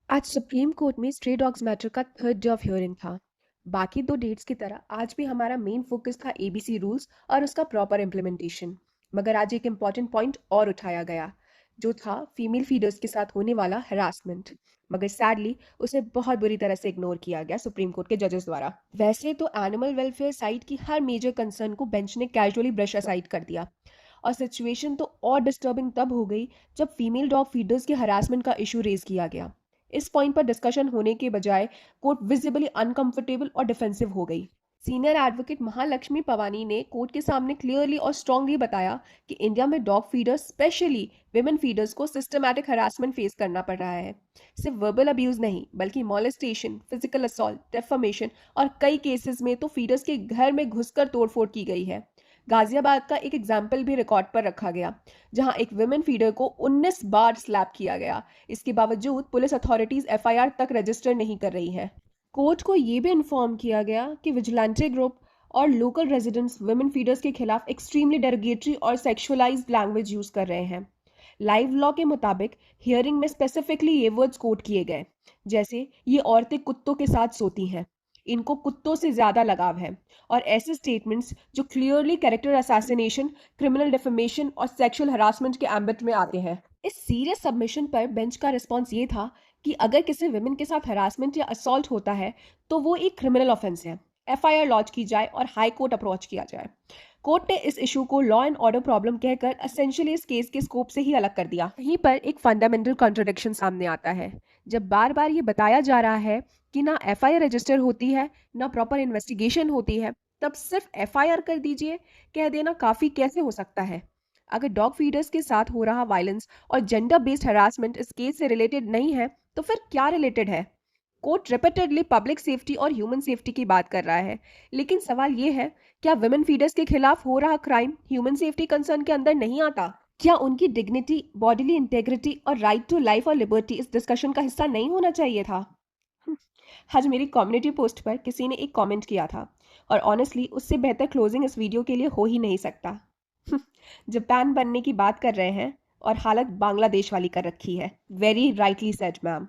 आज supreme court में stray dogs matter का थर्ड डे ऑफ हियरिंग था। बाकी दो डेट्स की तरह आज भी हमारा मेन फोकस था एबीसी रूल्स और उसका प्रॉपर इम्प्लीमेंटेशन। मगर आज एक इम्पॉर्टेंट पॉइंट और उठाया गया, जो था फीमेल फीडर्स के साथ होने वाला हरासमेंट। मगर सैडली उसे बहुत बुरी तरह से इग्नोर किया गया सुप्रीम कोर्ट के जजेस द्वारा। वैसे तो एनिमल वेलफेयर साइट की हर मेजर कंसर्न को बेंच ने कैजुअली ब्रश असाइड कर दिया, और सिचुएशन तो और डिस्टर्बिंग तब हो गई जब फीमेल डॉग फीडर्स के हरासमेंट का इशू रेज किया गया। इस पॉइंट पर डिस्कशन होने के बजाय कोर्ट विजिबली अनकंफर्टेबल और डिफेंसिव हो गई। सीनियर एडवोकेट महालक्ष्मी पवानी ने कोर्ट के सामने क्लियरली और स्ट्रांगली बताया कि इंडिया में dog feeders, specially women feeders को सिस्टमैटिक हरासमेंट फेस करना पड़ रहा है। सिर्फ वर्बल अब्यूज नहीं, बल्कि मॉलेस्टेशन, फिजिकल असॉल्ट, डेफमेशन और कई केसेस में तो फीडर्स के घर में घुसकर तोड़फोड़ की गई है। गाजियाबाद का एक एग्जाम्पल भी रिकॉर्ड पर रखा गया, जहां एक विमेन फीडर को 19 बार स्लैप किया गया। इसके बावजूद पुलिस अथॉरिटीज एफआईआर तक रजिस्टर नहीं कर रही है। कोर्ट को ये भी इन्फॉर्म किया गया कि विजिलेंटे ग्रुप और लोकल रेजिडेंट्स विमेन फीडर्स के खिलाफ एक्सट्रीमली डेरोगेटरी और सेक्सुअलाइज्ड लैंग्वेज यूज कर रहे हैं। लाइव लॉ के मुताबिक हियरिंग में स्पेसिफिकली ये वर्ड्स कोट किए गए, जैसे ये औरतें कुत्तों के साथ सोती हैं, इनको कुत्तों से ज्यादा लगाव है, और ऐसे स्टेटमेंट्स जो clearly character assassination, criminal defamation और सेक्सुअल हरासमेंट के एम्बिट में आते हैं। इस सीरियस सबमिशन पर बेंच का रिस्पॉन्स ये था कि अगर किसी विमेन के साथ हरासमेंट या असॉल्ट होता है तो वो एक क्रिमिनल ऑफेंस है। एफआईआर लॉन्च की जाए और हाई कोर्ट अप्रोच किया जाए। कोर्ट ने इस इशू को लॉ एंड ऑर्डर प्रॉब्लम कहकर एसेंशियली इस केस के स्कोप से ही अलग कर दिया। यहीं पर एक फंडामेंटल कॉन्ट्रडिक्शन सामने आता है। जब बार बार ये बताया जा रहा है कि ना एफआईआर रजिस्टर होती है, ना प्रॉपर इन्वेस्टिगेशन होती है, तब सिर्फ एफआईआर कर दीजिए कह देना काफी कैसे हो सकता है? अगर डॉग फीडर्स के साथ हो रहा वायलेंस और जेंडर बेस्ड हरासमेंट इस केस से रिलेटेड नहीं है, तो फिर क्या रिलेटेड है? कोर्ट रिपीटेडली पब्लिक सेफ्टी और ह्यूमन सेफ्टी की बात कर रहा है, लेकिन सवाल ये है, क्या विमेन फीडर्स के खिलाफ हो रहा क्राइम ह्यूमन सेफ्टी कंसर्न के अंदर नहीं आता? क्या उनकी डिग्निटी, बॉडीली इंटेग्रिटी और राइट टू लाइफ और लिबर्टी इस डिस्कशन का हिस्सा नहीं होना चाहिए था? हम्म, आज मेरी कम्युनिटी पोस्ट पर किसी ने एक कमेंट किया था, और ऑनेस्टली उससे बेहतर क्लोजिंग इस वीडियो के लिए हो ही नहीं सकता। जापान बनने की बात कर रहे हैं और हालत बांग्लादेश वाली कर रखी है। Very rightly said ma'am.